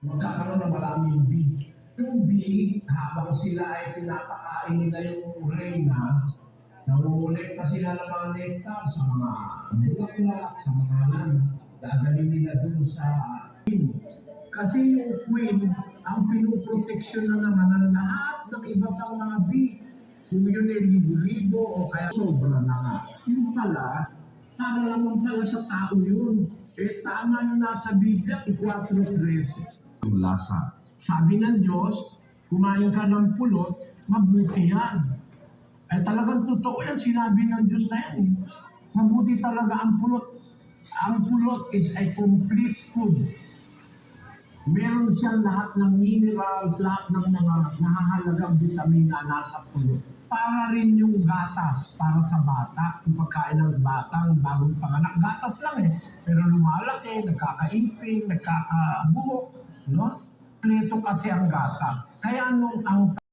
magkakaroon ng maraming bee. Yung bee, habang sila ay pinapakain nila yung reyna, nangungulekta sila ng mga nectar sa mga bulaklak, sa mga halaman. Dadalhin nila dun sa queen. Kasi yung queen, ang pinuproteksyon na naman ng lahat ng iba pang mga bee. Kung yun ay libo-libo o kaya sobra na nga. Yung pala, para naman pala sa tao yun. Eh tama yung nasa Biblia, 4:13. Yung lasa. Sabi ng Diyos, kumain ka ng pulot, mabuti yan. Eh talagang totoo yan, sinabi ng Diyos na yan. Mabuti talaga ang pulot. Ang pulot is a complete food. Meron siyang lahat ng minerals, lahat ng mga nahahalagang vitamina nasa pulot. Para rin yung gatas, para sa bata, yung pagkain ng batang bagong panganak. Gatas lang eh. Pero lumalaki, nagkakaipin, nagkakabuhok, no? Pleto kasi ang gatas. Kaya nung ang